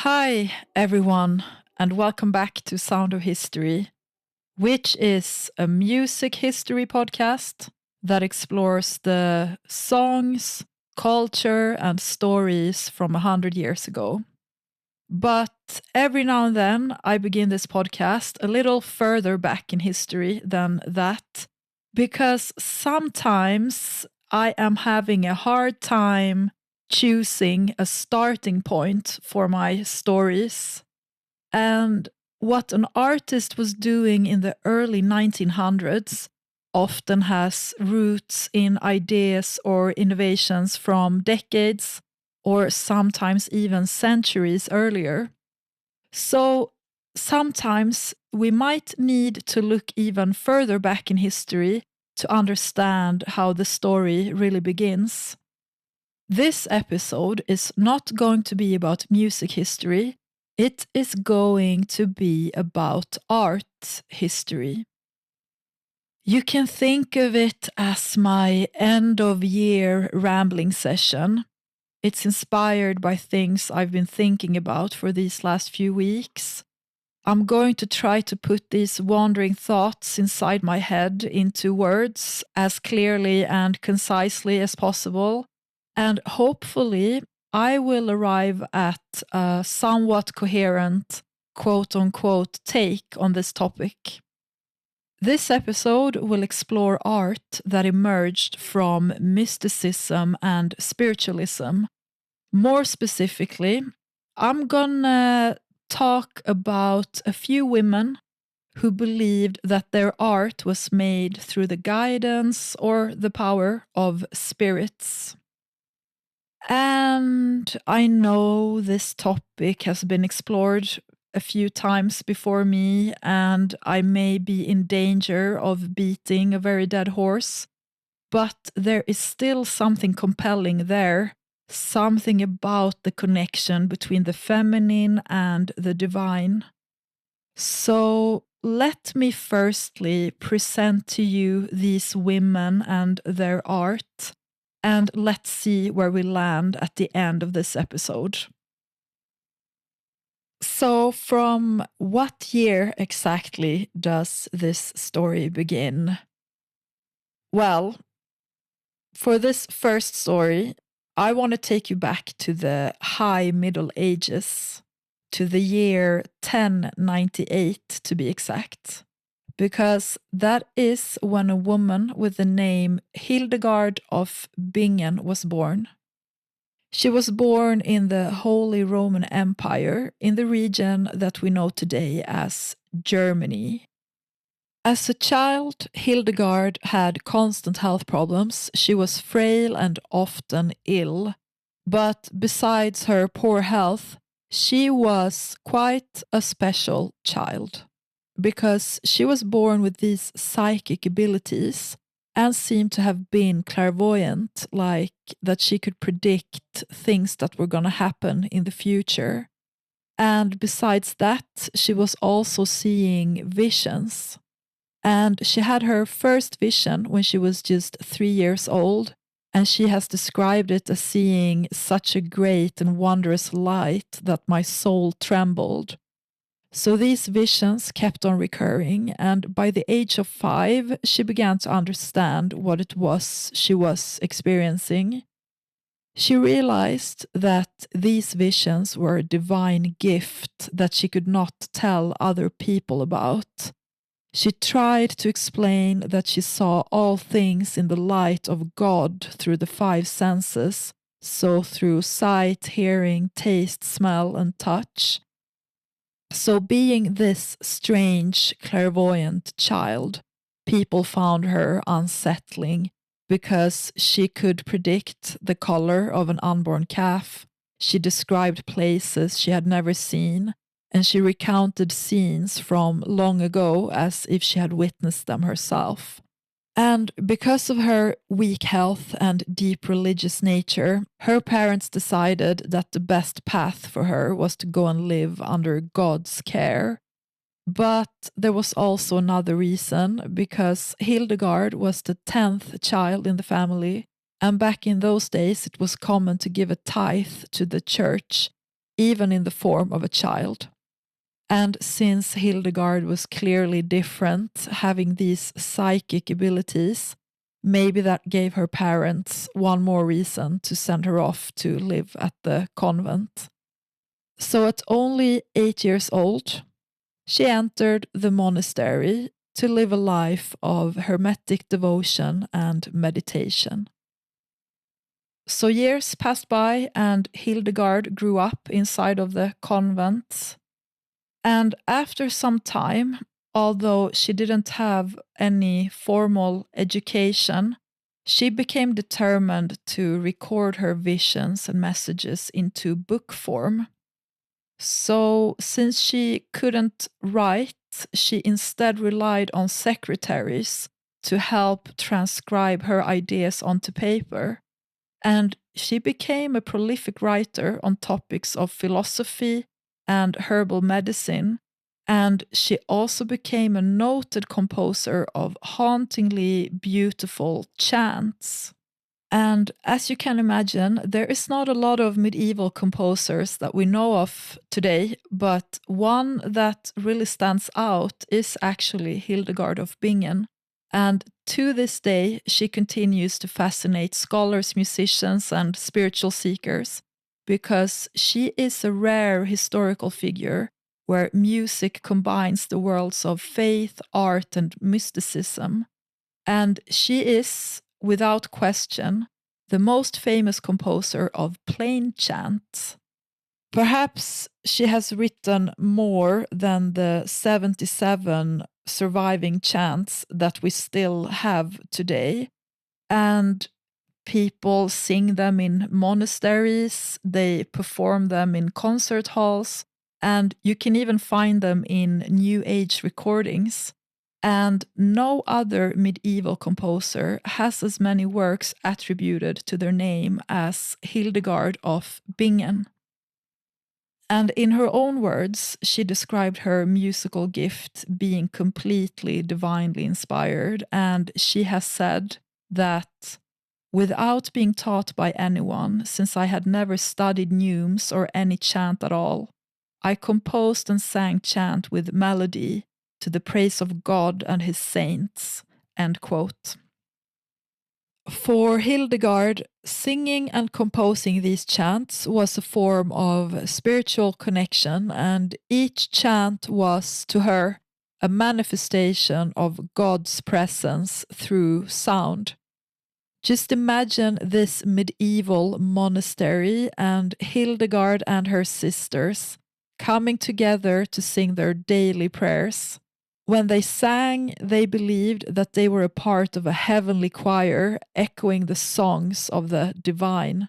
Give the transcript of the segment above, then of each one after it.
Hi, everyone, and welcome back to Sound of History, which is a music history podcast that explores the songs, culture, and stories from 100 years ago. But every now and then, I begin this podcast a little further back in history than that, because sometimes I am having a hard time choosing a starting point for my stories. And what an artist was doing in the early 1900s often has roots in ideas or innovations from decades or sometimes even centuries earlier. So sometimes we might need to look even further back in history to understand how the story really begins. This episode is not going to be about music history. It is going to be about art history. You can think of it as my end of year rambling session. It's inspired by things I've been thinking about for these last few weeks. I'm going to try to put these wandering thoughts inside my head into words as clearly and concisely as possible. And hopefully, I will arrive at a somewhat coherent, quote-unquote, take on this topic. This episode will explore art that emerged from mysticism and spiritualism. More specifically, I'm gonna talk about a few women who believed that their art was made through the guidance or the power of spirits. And I know this topic has been explored a few times before me, and I may be in danger of beating a very dead horse, but there is still something compelling there, something about the connection between the feminine and the divine. So let me firstly present to you these women and their art. And let's see where we land at the end of this episode. So, from what year exactly does this story begin? Well, for this first story, I want to take you back to the High Middle Ages, to the year 1098 to be exact, because that is when a woman with the name Hildegard of Bingen was born. She was born in the Holy Roman Empire in the region that we know today as Germany. As a child, Hildegard had constant health problems. She was frail and often ill. But besides her poor health, she was quite a special child because she was born with these psychic abilities and seemed to have been clairvoyant, like that she could predict things that were going to happen in the future. And besides that, she was also seeing visions. And she had her first vision when she was just 3 years old, and she has described it as seeing such a great and wondrous light that my soul trembled. So these visions kept on recurring, and by the age of 5, she began to understand what it was she was experiencing. She realized that these visions were a divine gift that she could not tell other people about. She tried to explain that she saw all things in the light of God through the 5 senses, so through sight, hearing, taste, smell, and touch. So being this strange, clairvoyant child, people found her unsettling because she could predict the color of an unborn calf. She described places she had never seen, and she recounted scenes from long ago as if she had witnessed them herself. And because of her weak health and deep religious nature, her parents decided that the best path for her was to go and live under God's care. But there was also another reason, because Hildegard was the 10th child in the family, and back in those days it was common to give a tithe to the church. even in the form of a child. And since Hildegard was clearly different, having these psychic abilities, maybe that gave her parents one more reason to send her off to live at the convent. So at only 8 years old, she entered the monastery to live a life of hermetic devotion and meditation. So years passed by and Hildegard grew up inside of the convent. And after some time, although she didn't have any formal education, she became determined to record her visions and messages into book form. So, since she couldn't write, she instead relied on secretaries to help transcribe her ideas onto paper. And she became a prolific writer on topics of philosophy and herbal medicine. And she also became a noted composer of hauntingly beautiful chants. And as you can imagine, there is not a lot of medieval composers that we know of today, but one that really stands out is actually Hildegard of Bingen. And to this day, she continues to fascinate scholars, musicians, and spiritual seekers because she is a rare historical figure where music combines the worlds of faith, art, and mysticism. And she is, without question, the most famous composer of plain chant. Perhaps she has written more than the 77 surviving chants that we still have today. And people sing them in monasteries, they perform them in concert halls, and you can even find them in New Age recordings. And no other medieval composer has as many works attributed to their name as Hildegard of Bingen. And in her own words, she described her musical gift being completely divinely inspired, and she has said that without being taught by anyone, since I had never studied neumes or any chant at all, I composed and sang chant with melody to the praise of God and his saints. End quote. For Hildegard, singing and composing these chants was a form of spiritual connection, and each chant was, to her, a manifestation of God's presence through sound. Just imagine this medieval monastery and Hildegard and her sisters coming together to sing their daily prayers. When they sang, they believed that they were a part of a heavenly choir echoing the songs of the divine.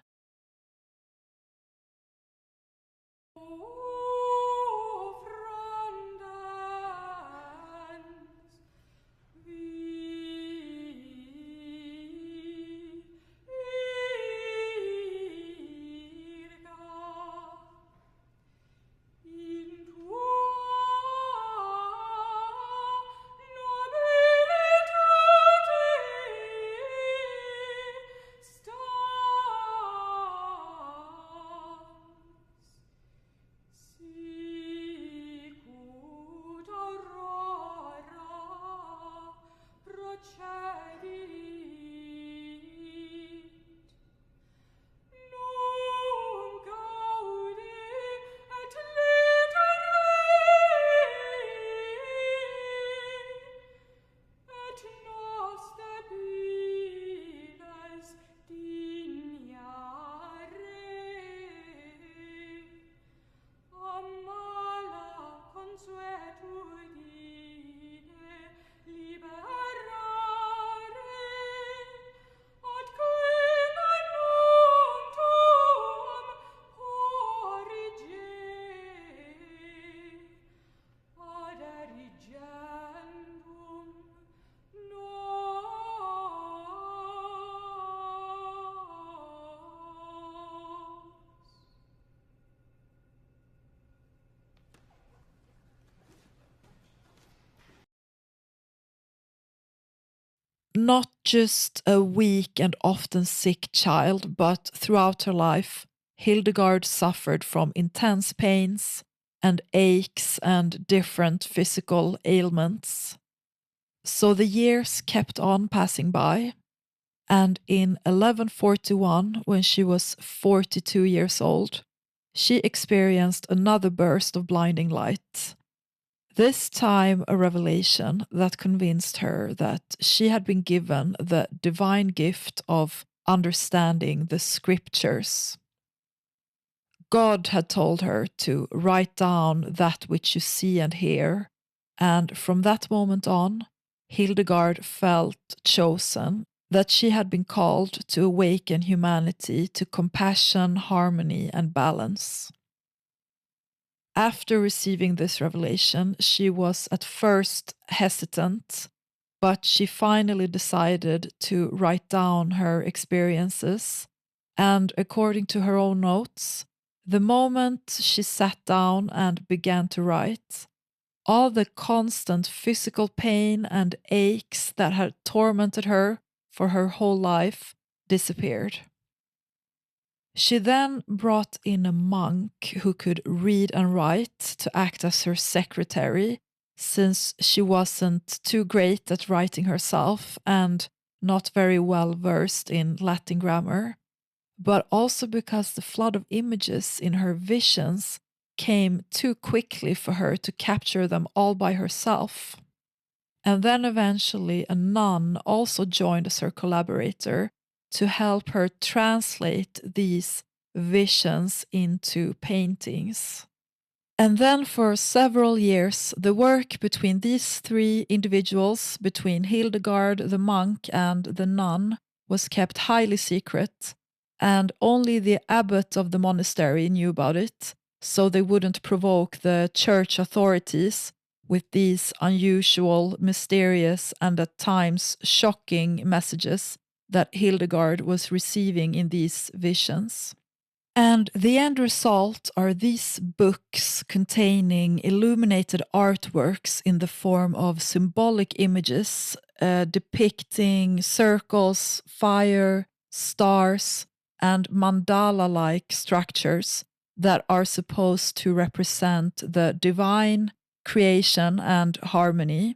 Not just a weak and often sick child, but throughout her life, Hildegard suffered from intense pains and aches and different physical ailments. So the years kept on passing by, and in 1141, when she was 42 years old, she experienced another burst of blinding light. This time a revelation that convinced her that she had been given the divine gift of understanding the scriptures. God had told her to write down that which you see and hear, and from that moment on, Hildegard felt chosen, that she had been called to awaken humanity to compassion, harmony, and balance. After receiving this revelation, she was at first hesitant, but she finally decided to write down her experiences, and according to her own notes, the moment she sat down and began to write, all the constant physical pain and aches that had tormented her for her whole life disappeared. She then brought in a monk who could read and write to act as her secretary, since she wasn't too great at writing herself and not very well versed in Latin grammar, but also because the flood of images in her visions came too quickly for her to capture them all by herself. And then eventually a nun also joined as her collaborator to help her translate these visions into paintings. And then for several years, the work between these three individuals, between Hildegard, the monk, and the nun, was kept highly secret, and only the abbot of the monastery knew about it, so they wouldn't provoke the church authorities with these unusual, mysterious, and at times shocking messages that Hildegard was receiving in these visions. And the end result are these books containing illuminated artworks in the form of symbolic images depicting circles, fire, stars, and mandala-like structures that are supposed to represent the divine, creation, and harmony.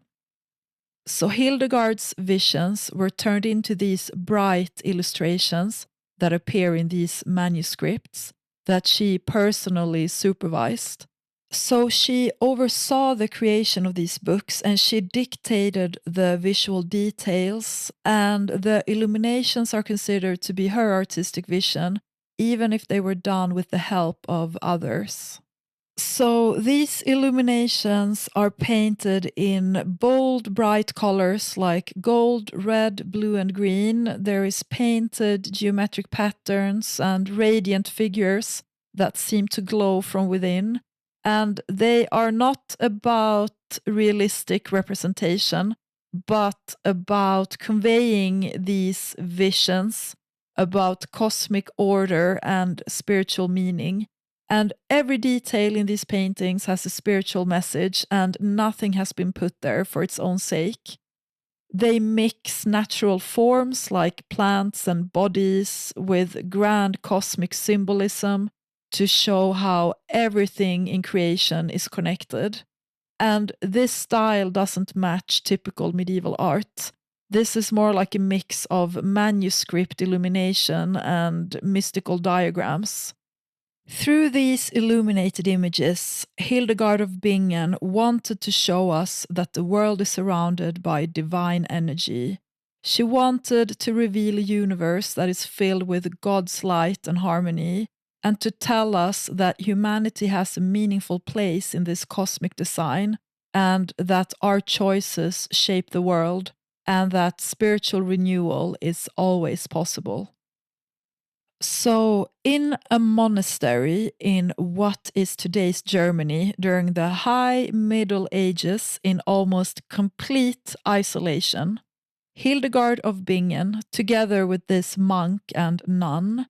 So Hildegard's visions were turned into these bright illustrations that appear in these manuscripts that she personally supervised. So she oversaw the creation of these books, and she dictated the visual details, and the illuminations are considered to be her artistic vision, even if they were done with the help of others. So these illuminations are painted in bold, bright colors like gold, red, blue, and green. There is painted geometric patterns and radiant figures that seem to glow from within. And they are not about realistic representation, but about conveying these visions about cosmic order and spiritual meaning. And every detail in these paintings has a spiritual message, and nothing has been put there for its own sake. They mix natural forms like plants and bodies with grand cosmic symbolism to show how everything in creation is connected. And this style doesn't match typical medieval art. This is more like a mix of manuscript illumination and mystical diagrams. Through these illuminated images, Hildegard of Bingen wanted to show us that the world is surrounded by divine energy. She wanted to reveal a universe that is filled with God's light and harmony, and to tell us that humanity has a meaningful place in this cosmic design, and that our choices shape the world, and that spiritual renewal is always possible. So, in a monastery in what is today's Germany during the High Middle Ages, in almost complete isolation, Hildegard of Bingen, together with this monk and nun,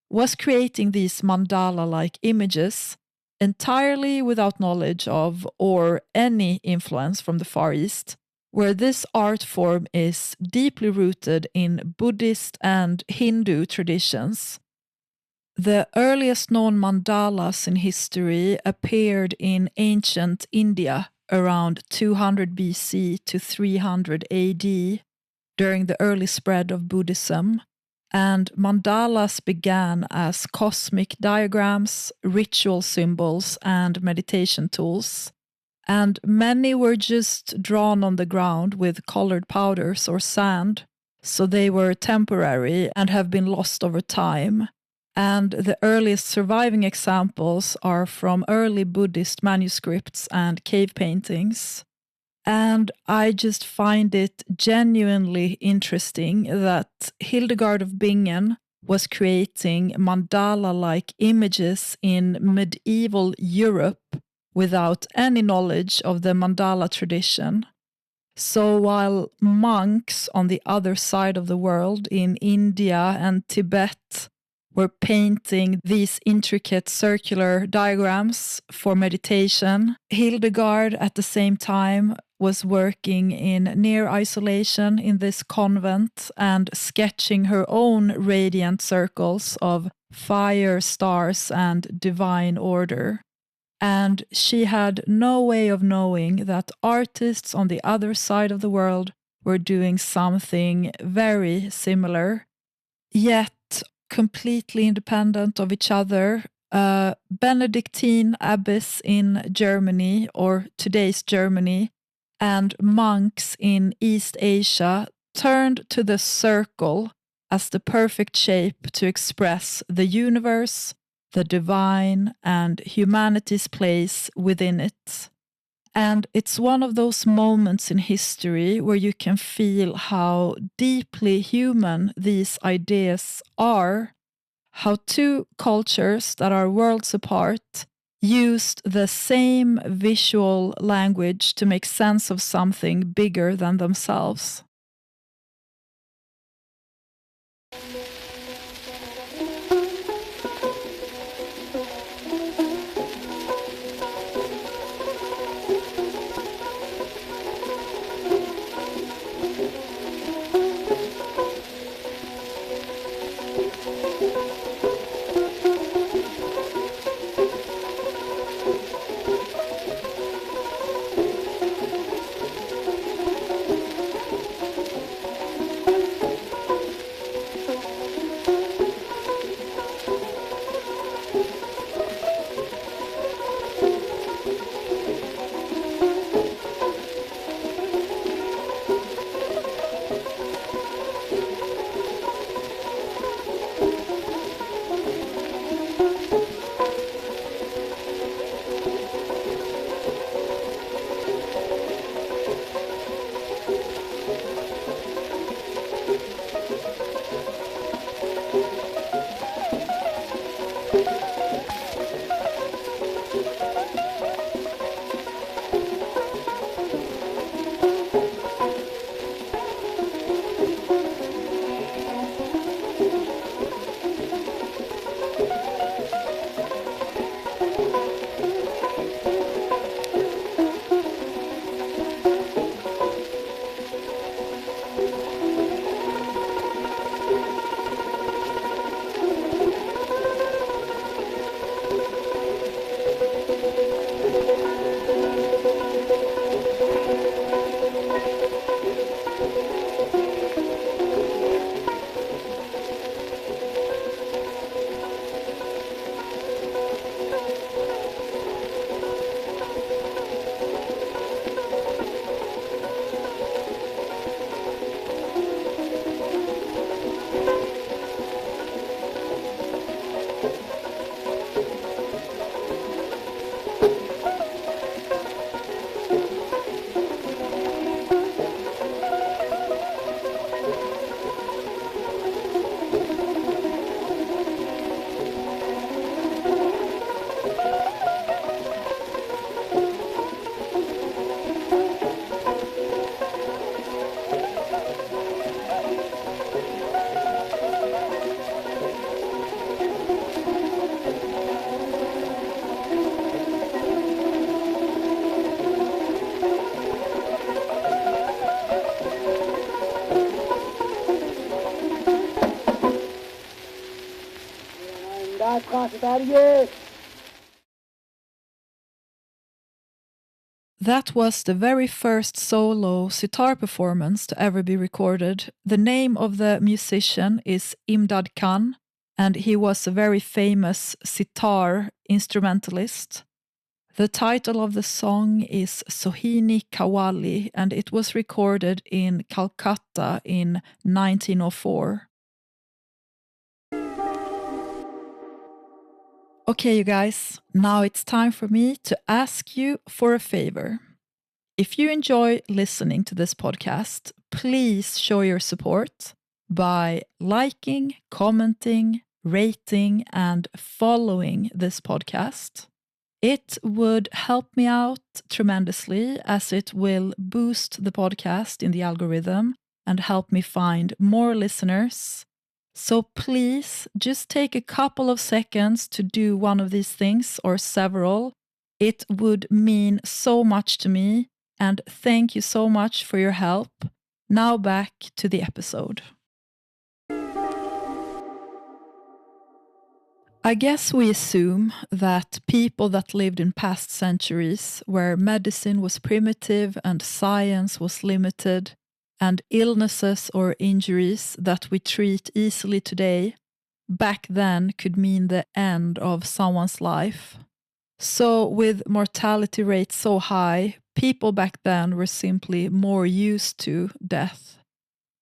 was creating these mandala-like images entirely without knowledge of or any influence from the Far East, where this art form is deeply rooted in Buddhist and Hindu traditions. The earliest known mandalas in history appeared in ancient India around 200 BC to 300 AD during the early spread of Buddhism, and mandalas began as cosmic diagrams, ritual symbols, and meditation tools. And many were just drawn on the ground with colored powders or sand, so they were temporary and have been lost over time. And the earliest surviving examples are from early Buddhist manuscripts and cave paintings. And I just find it genuinely interesting that Hildegard of Bingen was creating mandala-like images in medieval Europe without any knowledge of the mandala tradition. So while monks on the other side of the world in India and Tibet were painting these intricate circular diagrams for meditation, Hildegard at the same time was working in near isolation in this convent and sketching her own radiant circles of fire, stars, and divine order. And she had no way of knowing that artists on the other side of the world were doing something very similar, yet completely independent of each other. Benedictine abbess in Germany, or today's Germany, and monks in East Asia turned to the circle as the perfect shape to express the universe, the divine, and humanity's place within it. And it's one of those moments in history where you can feel how deeply human these ideas are, how two cultures that are worlds apart used the same visual language to make sense of something bigger than themselves. That was the very first solo sitar performance to ever be recorded. The name of the musician is Imdad Khan, and he was a very famous sitar instrumentalist. The title of the song is Sohini Kawali, and it was recorded in Calcutta in 1904. Okay, you guys, now it's time for me to ask you for a favor. If you enjoy listening to this podcast, please show your support by liking, commenting, rating, and following this podcast. It would help me out tremendously, as it will boost the podcast in the algorithm and help me find more listeners. So please just take a couple of seconds to do one of these things or several. It would mean so much to me, and thank you so much for your help. Now back to the episode. I guess we assume that people that lived in past centuries, where medicine was primitive and science was limited, and illnesses or injuries that we treat easily today, back then could mean the end of someone's life. So with mortality rates so high, people back then were simply more used to death.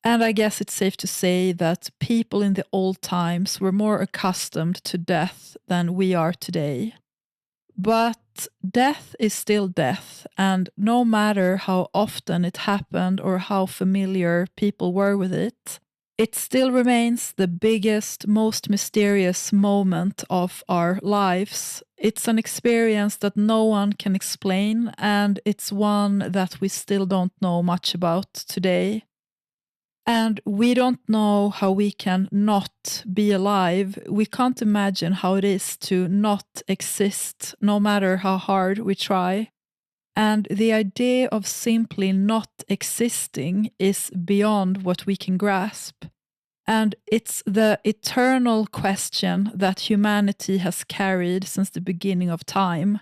And I guess it's safe to say that people in the old times were more accustomed to death than we are today. But death is still death, and no matter how often it happened or how familiar people were with it, it still remains the biggest, most mysterious moment of our lives. It's an experience that no one can explain, and it's one that we still don't know much about today. And we don't know how we can not be alive. We can't imagine how it is to not exist, no matter how hard we try. And the idea of simply not existing is beyond what we can grasp. And it's the eternal question that humanity has carried since the beginning of time.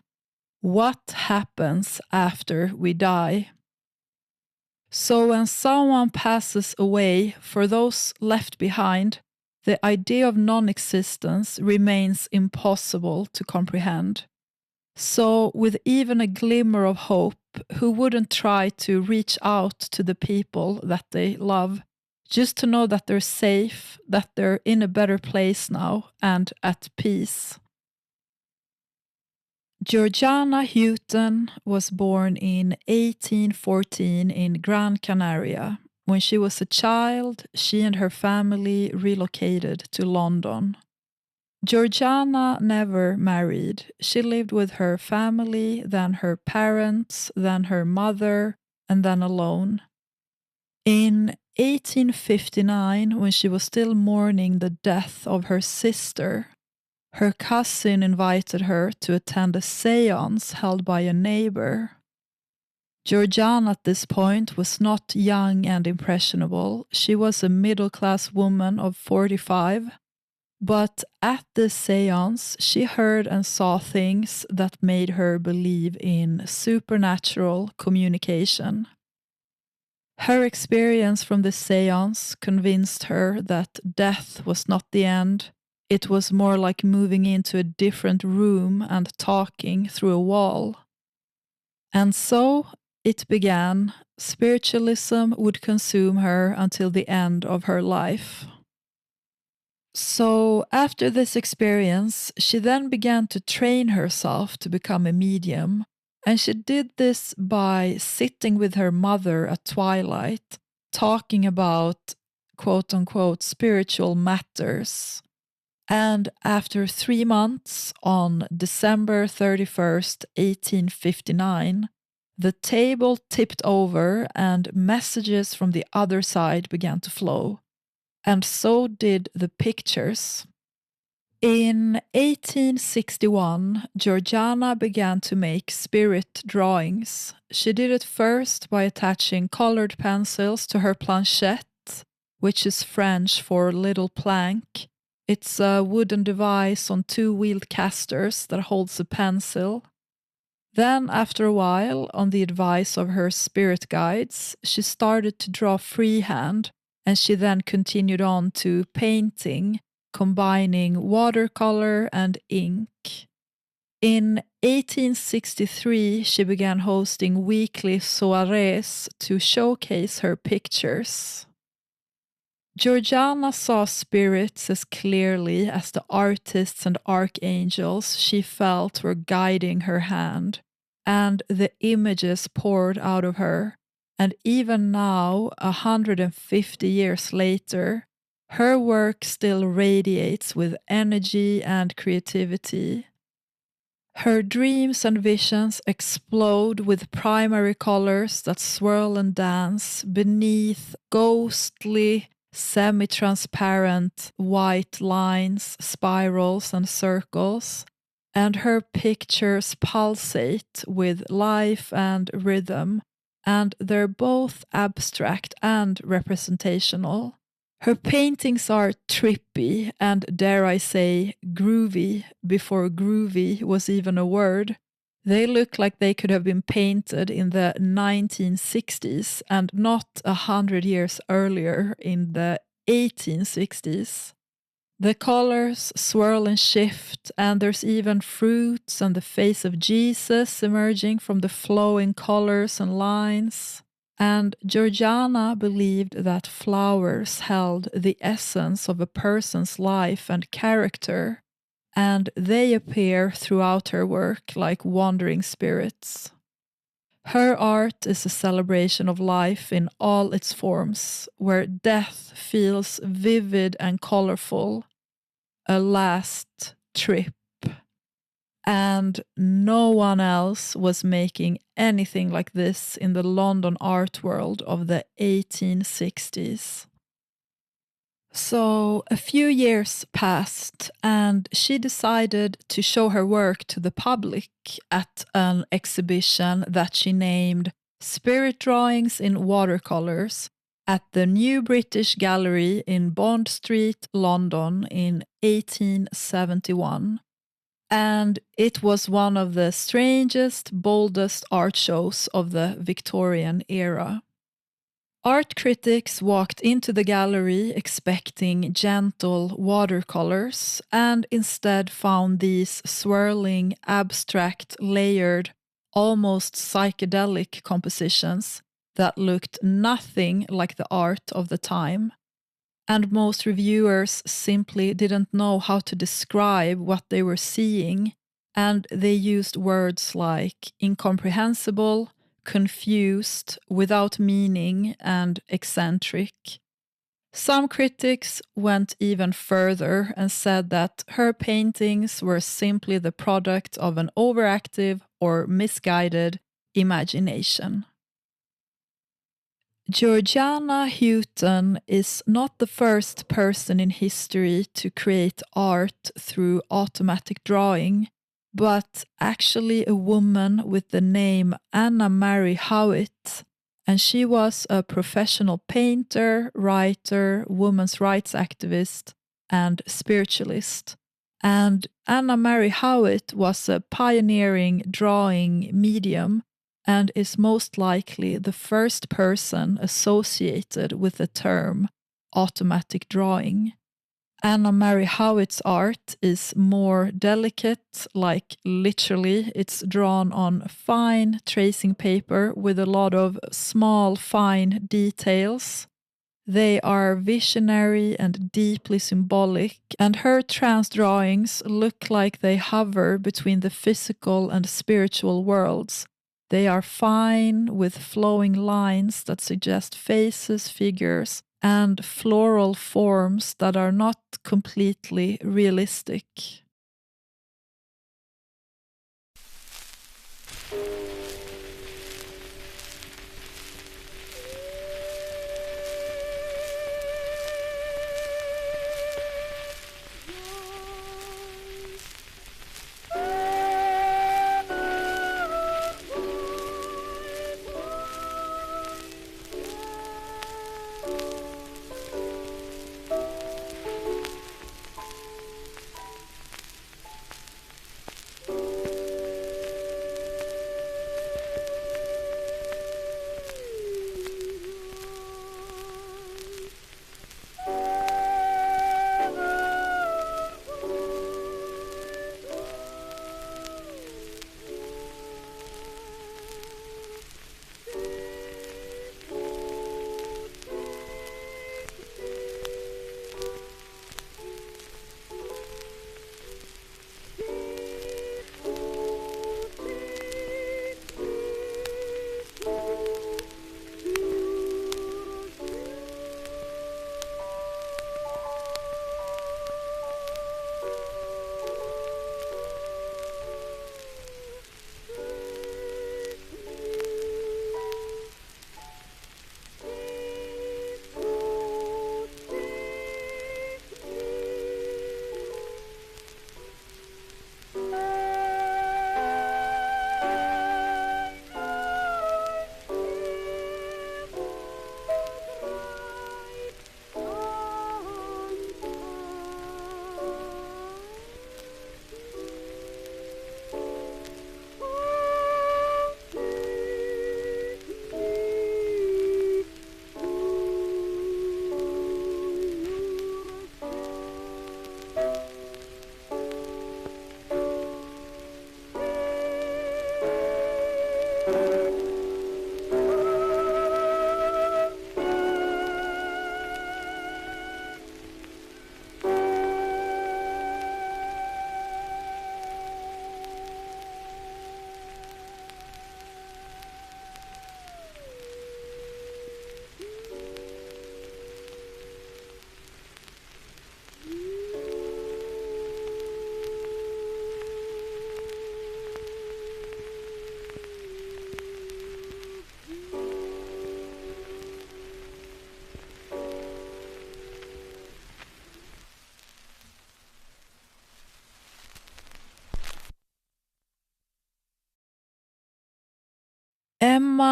What happens after we die? So when someone passes away, for those left behind, the idea of non-existence remains impossible to comprehend. So with even a glimmer of hope, who wouldn't try to reach out to the people that they love, just to know that they're safe, that they're in a better place now and at peace? Georgiana Houghton was born in 1814 in Gran Canaria. When she was a child, she and her family relocated to London. Georgiana never married. She lived with her family, then her parents, then her mother, and then alone. In 1859, when she was still mourning the death of her sister, her cousin invited her to attend a séance held by a neighbor. Georgiana at this point was not young and impressionable. She was a middle-class woman of 45. But at this séance, she heard and saw things that made her believe in supernatural communication. Her experience from this séance convinced her that death was not the end. It was more like moving into a different room and talking through a wall. And so it began. Spiritualism would consume her until the end of her life. So after this experience, she then began to train herself to become a medium. And she did this by sitting with her mother at twilight, talking about quote-unquote spiritual matters. And after 3 months, on December 31st, 1859, the table tipped over and messages from the other side began to flow. And so did the pictures. In 1861, Georgiana began to make spirit drawings. She did it first by attaching colored pencils to her planchette, which is French for little plank. It's a wooden device on two-wheeled casters that holds a pencil. Then, after a while, on the advice of her spirit guides, she started to draw freehand, and she then continued on to painting, combining watercolor and ink. In 1863, she began hosting weekly soirees to showcase her pictures. Georgiana saw spirits as clearly as the artists and archangels she felt were guiding her hand, and the images poured out of her. And even now, 150 years later, her work still radiates with energy and creativity. Her dreams and visions explode with primary colors that swirl and dance beneath ghostly, semi-transparent white lines, spirals, and circles, and her pictures pulsate with life and rhythm, and they're both abstract and representational. Her paintings are trippy and, dare I say, groovy, before groovy was even a word. They look like they could have been painted in the 1960s and not 100 years earlier in the 1860s. The colors swirl and shift, and there's even fruits and the face of Jesus emerging from the flowing colors and lines. And Georgiana believed that flowers held the essence of a person's life and character, and they appear throughout her work like wandering spirits. Her art is a celebration of life in all its forms, where death feels vivid and colorful, a last trip. And no one else was making anything like this in the London art world of the 1860s. So a few years passed, and she decided to show her work to the public at an exhibition that she named Spirit Drawings in Watercolors at the New British Gallery in Bond Street, London in 1871. And it was one of the strangest, boldest art shows of the Victorian era. Art critics walked into the gallery expecting gentle watercolors and instead found these swirling, abstract, layered, almost psychedelic compositions that looked nothing like the art of the time. And most reviewers simply didn't know how to describe what they were seeing, and they used words like incomprehensible, confused, without meaning, and eccentric. Some critics went even further and said that her paintings were simply the product of an overactive or misguided imagination. Georgiana Houghton is not the first person in history to create art through automatic drawing, but actually a woman with the name Anna Mary Howitt, and she was a professional painter, writer, women's rights activist, and spiritualist. And Anna Mary Howitt was a pioneering drawing medium and is most likely the first person associated with the term automatic drawing. Anna Mary Howitt's art is more delicate, like literally it's drawn on fine tracing paper with a lot of small, fine details. They are visionary and deeply symbolic, and her trance drawings look like they hover between the physical and spiritual worlds. They are fine, with flowing lines that suggest faces, figures, and floral forms that are not completely realistic.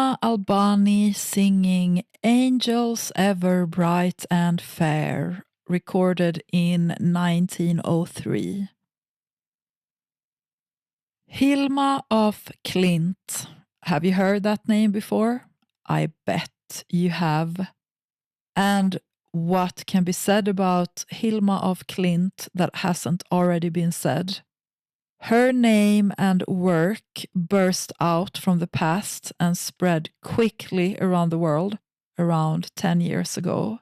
Hilma Albani singing Angels Ever Bright and Fair, recorded in 1903. Hilma of Klint. Have you heard that name before? I bet you have. And what can be said about Hilma of Klint that hasn't already been said? Her name and work burst out from the past and spread quickly around the world around 10 years ago.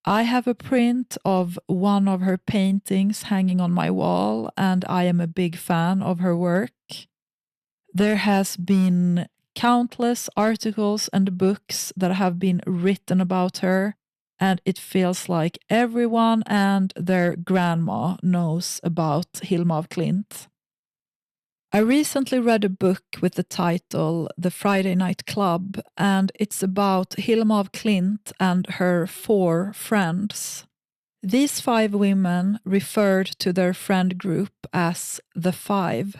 I have a print of one of her paintings hanging on my wall, and I am a big fan of her work. There has been countless articles and books that have been written about her, and it feels like everyone and their grandma knows about Hilma of Klint. I recently read a book with the title The Friday Night Club, and it's about Hilma of Klint and her 4 friends. These 5 women referred to their friend group as the 5.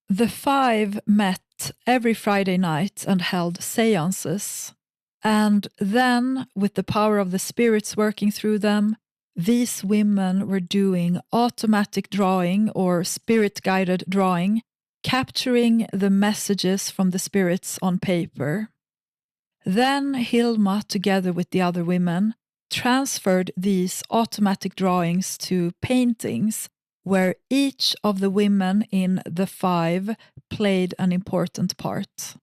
The 5 met every Friday night and held seances. And then, with the power of the spirits working through them, these women were doing automatic drawing or spirit-guided drawing, capturing the messages from the spirits on paper. Then Hilma, together with the other women, transferred these automatic drawings to paintings where each of the women in the 5 played an important part.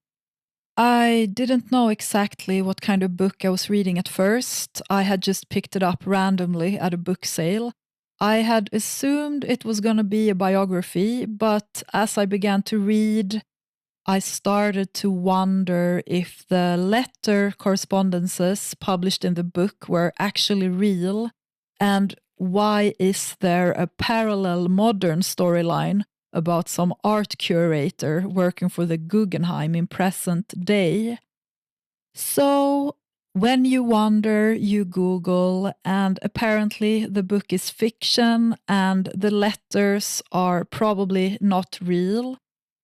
I didn't know exactly what kind of book I was reading at first. I had just picked it up randomly at a book sale. I had assumed it was going to be a biography, but as I began to read, I started to wonder if the letter correspondences published in the book were actually real, and why is there a parallel modern storyline about some art curator working for the Guggenheim in present day? So, when you wonder, you Google, and apparently the book is fiction and the letters are probably not real.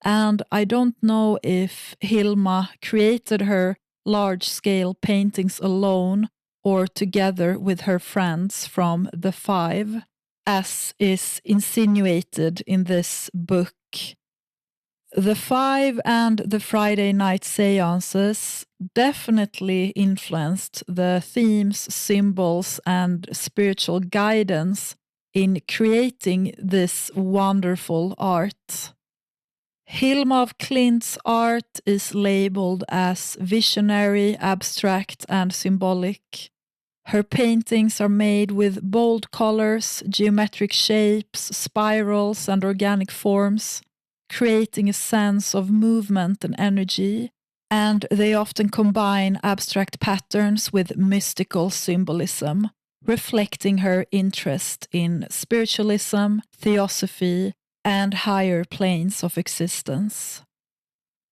And I don't know if Hilma created her large-scale paintings alone or together with her friends from the 5, as is insinuated in this book. The 5 and the Friday night seances definitely influenced the themes, symbols, and spiritual guidance in creating this wonderful art. Hilma of Klint's art is labeled as visionary, abstract, and symbolic. Her paintings are made with bold colors, geometric shapes, spirals, and organic forms, creating a sense of movement and energy, and they often combine abstract patterns with mystical symbolism, reflecting her interest in spiritualism, theosophy, and higher planes of existence.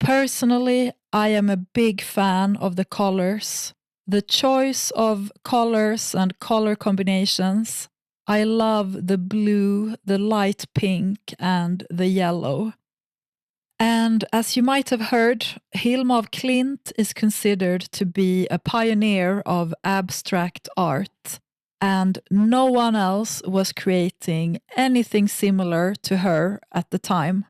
Personally, I am a big fan of the colors. The choice of colors and color combinations. I love the blue, the light pink, and the yellow. And as you might have heard, Hilma of Klint is considered to be a pioneer of abstract art, and no one else was creating anything similar to her at the time.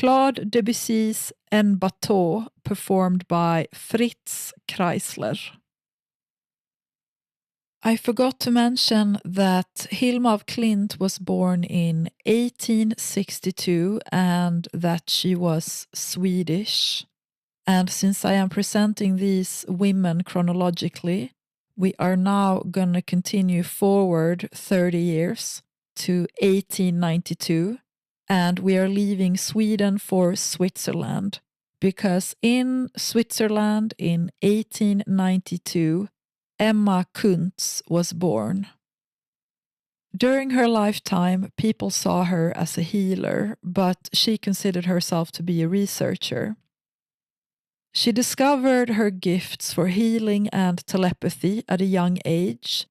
Claude Debussy's En Bateau, performed by Fritz Kreisler. I forgot to mention that Hilma of Klint was born in 1862 and that she was Swedish. And since I am presenting these women chronologically, we are now going to continue forward 30 years to 1892, and we are leaving Sweden for Switzerland, because in Switzerland in 1892, Emma Kunz was born. During her lifetime, people saw her as a healer, but she considered herself to be a researcher. She discovered her gifts for healing and telepathy at a young age,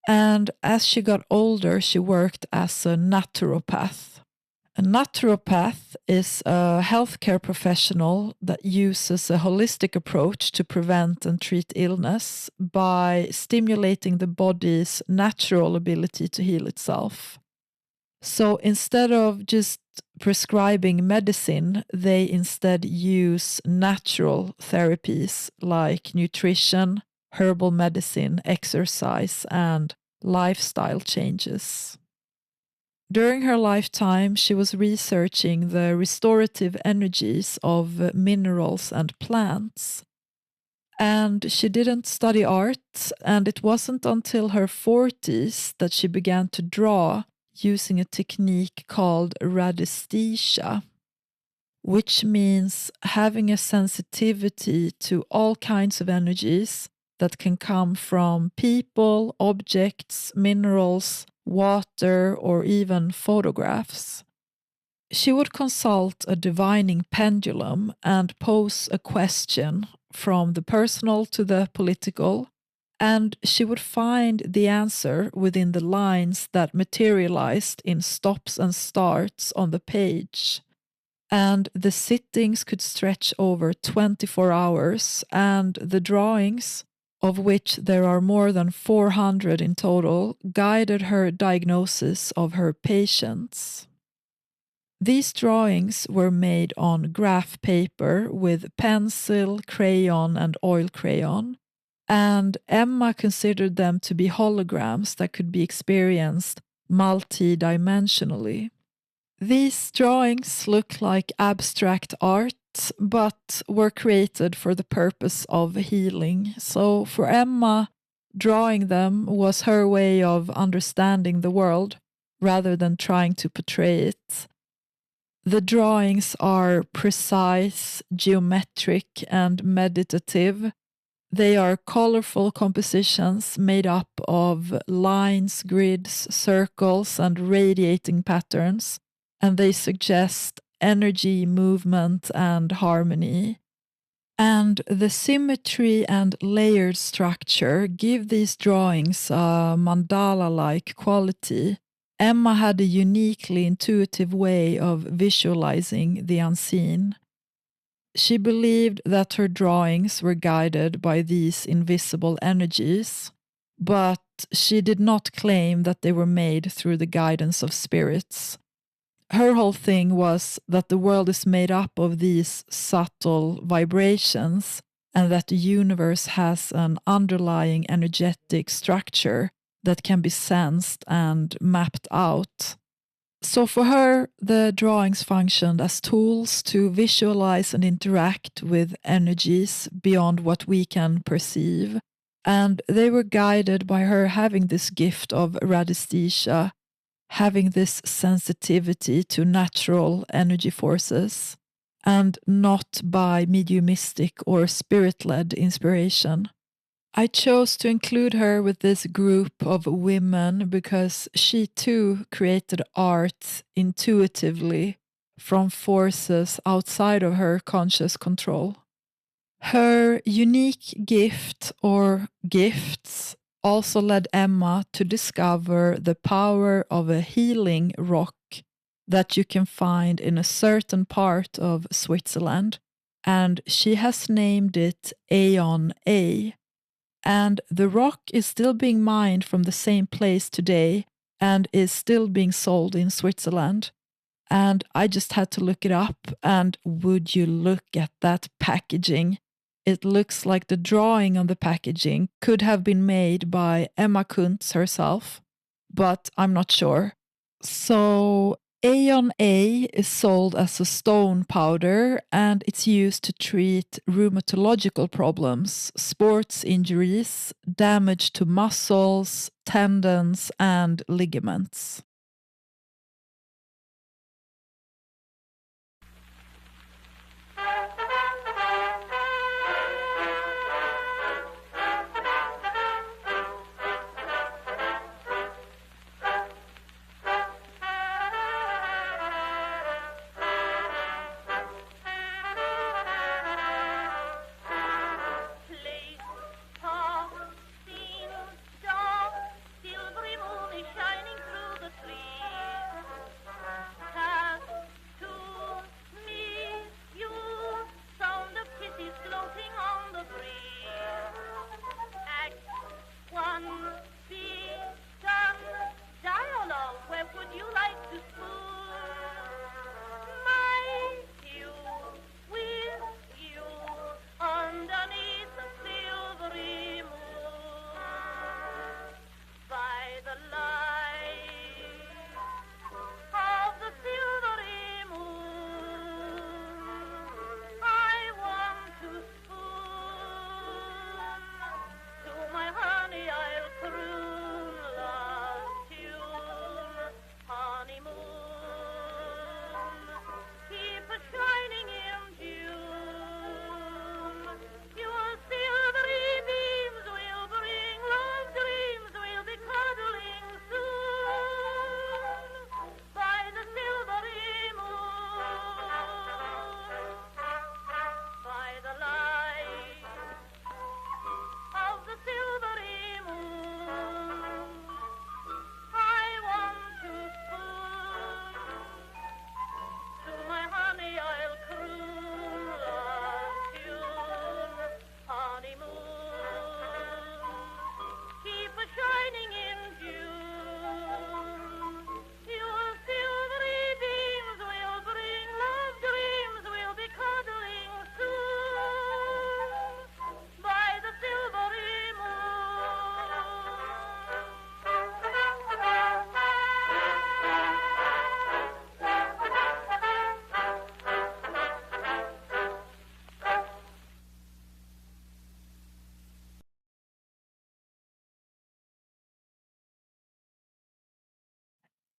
and as she got older, she worked as a naturopath. A naturopath is a healthcare professional that uses a holistic approach to prevent and treat illness by stimulating the body's natural ability to heal itself. So instead of just prescribing medicine, they instead use natural therapies like nutrition, herbal medicine, exercise, and lifestyle changes. During her lifetime, she was researching the restorative energies of minerals and plants. And she didn't study art, and it wasn't until her 40s that she began to draw using a technique called radiesthesia, which means having a sensitivity to all kinds of energies that can come from people, objects, minerals, water, or even photographs. She would consult a divining pendulum and pose a question from the personal to the political, and she would find the answer within the lines that materialized in stops and starts on the page. And the sittings could stretch over 24 hours, and the drawings, of which there are more than 400 in total, guided her diagnosis of her patients. These drawings were made on graph paper with pencil, crayon, and oil crayon, and Emma considered them to be holograms that could be experienced multi-dimensionally. These drawings look like abstract art, but were created for the purpose of healing. So for Emma, drawing them was her way of understanding the world rather than trying to portray it. The drawings are precise, geometric, and meditative. They are colorful compositions made up of lines, grids, circles, and radiating patterns, and they suggest energy, movement, and harmony. And the symmetry and layered structure give these drawings a mandala-like quality. Emma had a uniquely intuitive way of visualizing the unseen. She believed that her drawings were guided by these invisible energies, but she did not claim that they were made through the guidance of spirits. Her whole thing was that the world is made up of these subtle vibrations and that the universe has an underlying energetic structure that can be sensed and mapped out. So for her, the drawings functioned as tools to visualize and interact with energies beyond what we can perceive, and they were guided by her having this gift of radiesthesia, having this sensitivity to natural energy forces, and not by mediumistic or spirit-led inspiration. I chose to include her with this group of women because she too created art intuitively from forces outside of her conscious control. Her unique gift or gifts also led Emma to discover the power of a healing rock that you can find in a certain part of Switzerland, and she has named it Aeon A. And the rock is still being mined from the same place today and is still being sold in Switzerland. And I just had to look it up. And would you look at that packaging? It looks like the drawing on the packaging could have been made by Emma Kunz herself, but I'm not sure. So Aeon A is sold as a stone powder, and it's used to treat rheumatological problems, sports injuries, damage to muscles, tendons, and ligaments.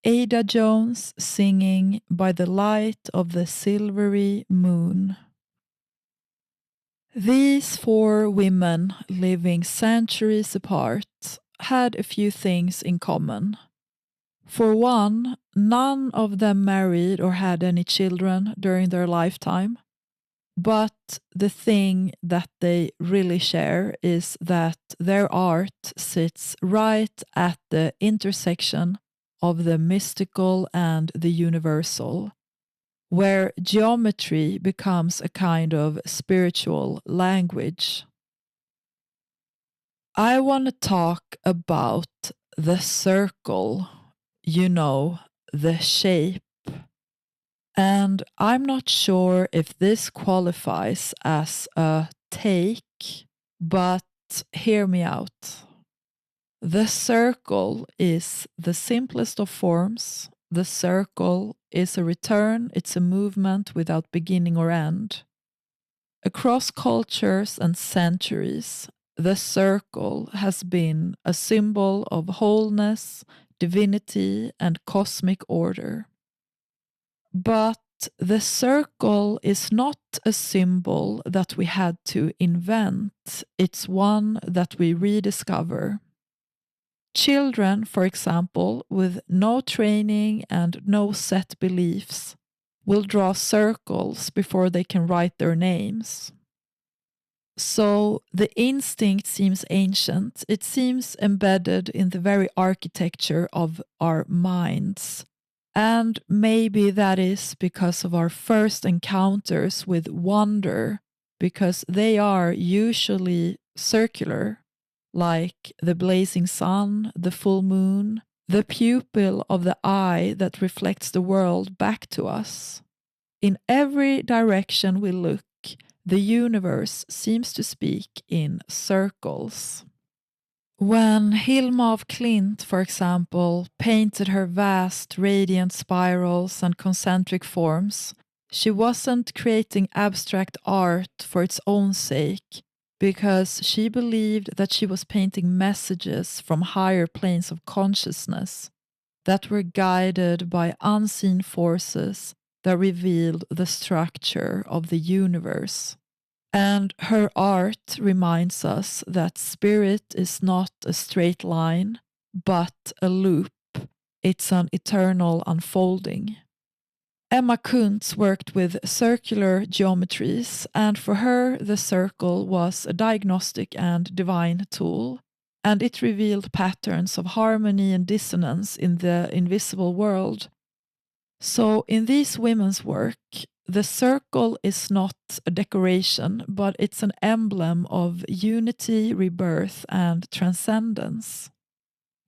Ada Jones singing By the Light of the Silvery Moon. These four women, living centuries apart, had a few things in common. For one, none of them married or had any children during their lifetime. But the thing that they really share is that their art sits right at the intersection of the mystical and the universal, where geometry becomes a kind of spiritual language. I want to talk about the circle, the shape. And I'm not sure if this qualifies as a take, but hear me out. The circle is the simplest of forms. The circle is a return, it's a movement without beginning or end. Across cultures and centuries, the circle has been a symbol of wholeness, divinity, and cosmic order. But the circle is not a symbol that we had to invent. It's one that we rediscover. Children, for example, with no training and no set beliefs, will draw circles before they can write their names. So the instinct seems ancient. It seems embedded in the very architecture of our minds. And maybe that is because of our first encounters with wonder, because they are usually circular, like the blazing sun, the full moon, the pupil of the eye that reflects the world back to us. In every direction we look, the universe seems to speak in circles. When Hilma of Klint, for example, painted her vast radiant spirals and concentric forms, she wasn't creating abstract art for its own sake, because she believed that she was painting messages from higher planes of consciousness that were guided by unseen forces that revealed the structure of the universe. And her art reminds us that spirit is not a straight line, but a loop. It's an eternal unfolding. Emma Kunz worked with circular geometries, and for her the circle was a diagnostic and divine tool, and it revealed patterns of harmony and dissonance in the invisible world. So in these women's work, the circle is not a decoration, but it's an emblem of unity, rebirth, and transcendence.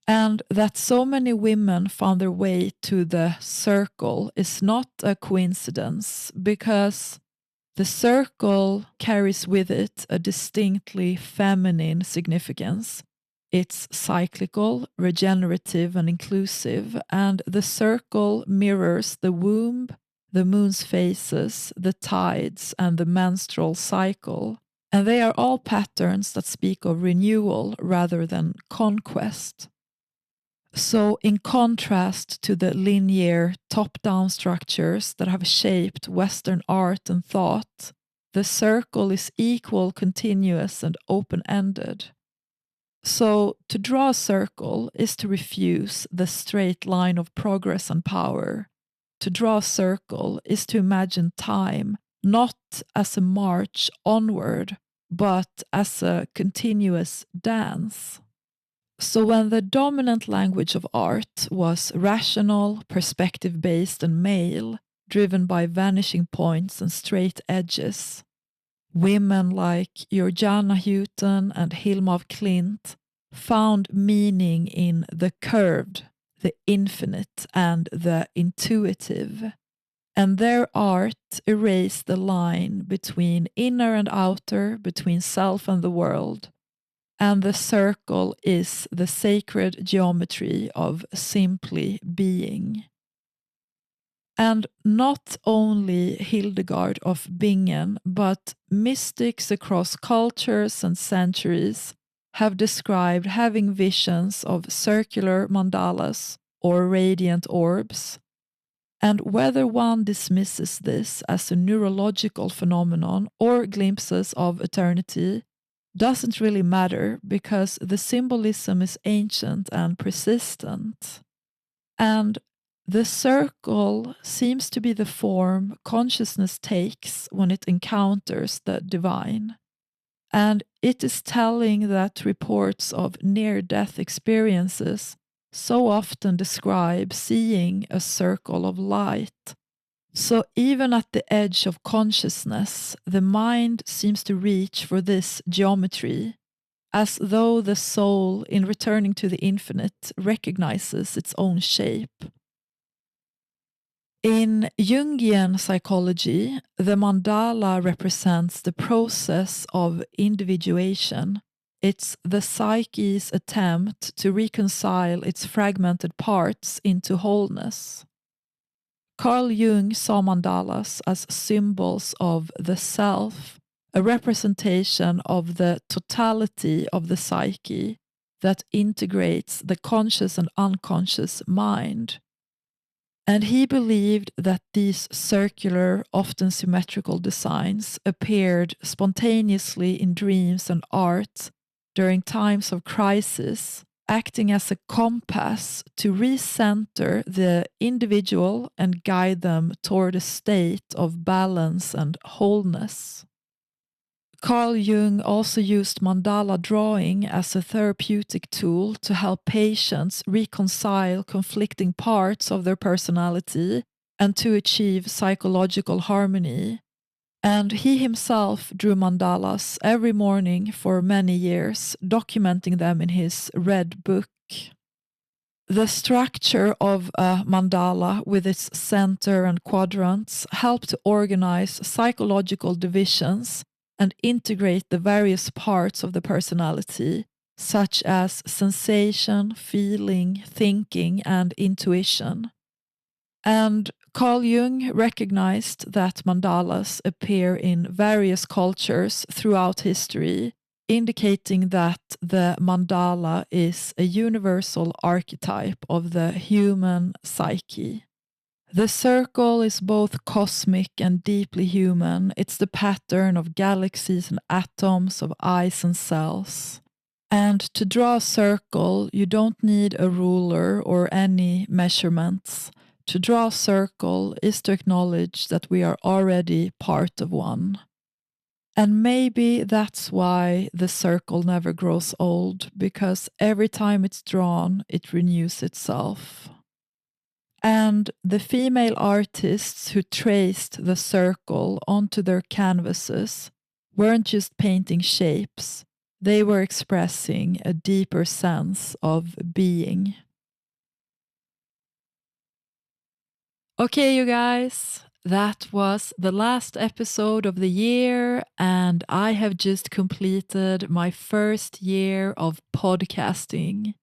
And that so many women found their way to the circle is not a coincidence, because the circle carries with it a distinctly feminine significance. It's cyclical, regenerative, and inclusive, and the circle mirrors the womb, the moon's phases, the tides, and the menstrual cycle. And they are all patterns that speak of renewal rather than conquest. So, in contrast to the linear top-down structures that have shaped Western art and thought, the circle is equal, continuous, and open-ended. So, to draw a circle is to refuse the straight line of progress and power. To draw a circle is to imagine time not as a march onward, but as a continuous dance. So when the dominant language of art was rational, perspective-based, and male, driven by vanishing points and straight edges, women like Georgiana Houghton and Hilma of Klint found meaning in the curved, the infinite, and the intuitive. And their art erased the line between inner and outer, between self and the world. And the circle is the sacred geometry of simply being. And not only Hildegard of Bingen, but mystics across cultures and centuries have described having visions of circular mandalas or radiant orbs. And whether one dismisses this as a neurological phenomenon or glimpses of eternity doesn't really matter, because the symbolism is ancient and persistent. And the circle seems to be the form consciousness takes when it encounters the divine. And it is telling that reports of near-death experiences so often describe seeing a circle of light. So even at the edge of consciousness, the mind seems to reach for this geometry, as though the soul, in returning to the infinite, recognizes its own shape. In Jungian psychology, the mandala represents the process of individuation. It's the psyche's attempt to reconcile its fragmented parts into wholeness. Carl Jung saw mandalas as symbols of the self, a representation of the totality of the psyche that integrates the conscious and unconscious mind. And he believed that these circular, often symmetrical designs appeared spontaneously in dreams and art during times of crisis, acting as a compass to recenter the individual and guide them toward a state of balance and wholeness. Carl Jung also used mandala drawing as a therapeutic tool to help patients reconcile conflicting parts of their personality and to achieve psychological harmony. And he himself drew mandalas every morning for many years, documenting them in his Red Book. The structure of a mandala with its center and quadrants help to organize psychological divisions and integrate the various parts of the personality, such as sensation, feeling, thinking, and intuition. And Carl Jung recognized that mandalas appear in various cultures throughout history, indicating that the mandala is a universal archetype of the human psyche. The circle is both cosmic and deeply human. It's the pattern of galaxies and atoms, of eyes and cells. And to draw a circle, you don't need a ruler or any measurements. To draw a circle is to acknowledge that we are already part of one. And maybe that's why the circle never grows old, because every time it's drawn, it renews itself. And the female artists who traced the circle onto their canvases weren't just painting shapes, they were expressing a deeper sense of being. Okay, you guys, that was the last episode of the year, and I have just completed my first year of podcasting.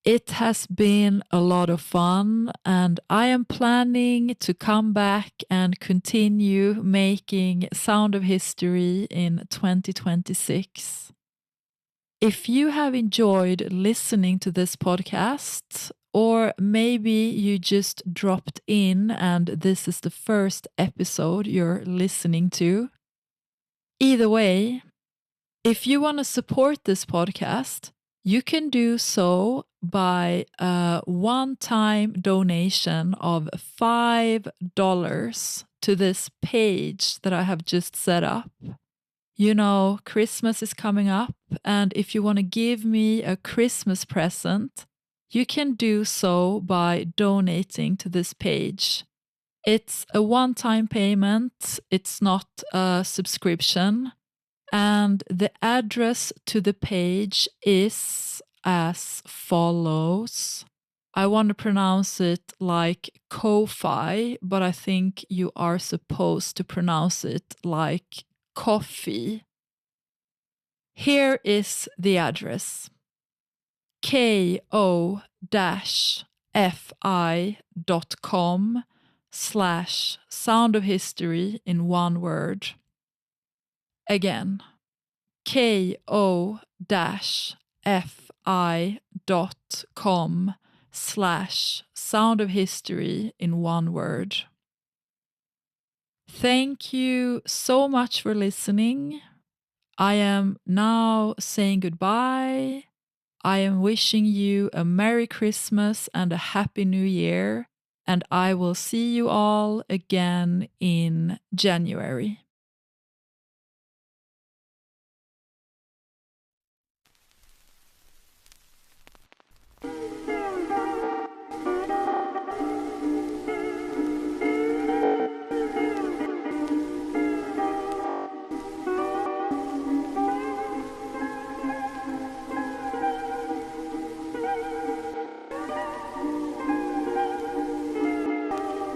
It has been a lot of fun, and I am planning to come back and continue making Sound of History in 2026. If you have enjoyed listening to this podcast, or maybe you just dropped in and this is the first episode you're listening to, either way, if you want to support this podcast, you can do so by a one-time donation of $5 to this page that I have just set up. You know, Christmas is coming up, and if you want to give me a Christmas present, you can do so by donating to this page. It's a one-time payment, it's not a subscription, and the address to the page is as follows. I want to pronounce it like Ko-Fi, but I think you are supposed to pronounce it like coffee. Here is the address: ko-fi.com/soundofhistory in one word. Again, ko-fi.com/soundofhistory in one word. Thank you so much for listening. I am now saying goodbye. I am wishing you a Merry Christmas and a Happy New Year, and I will see you all again in January.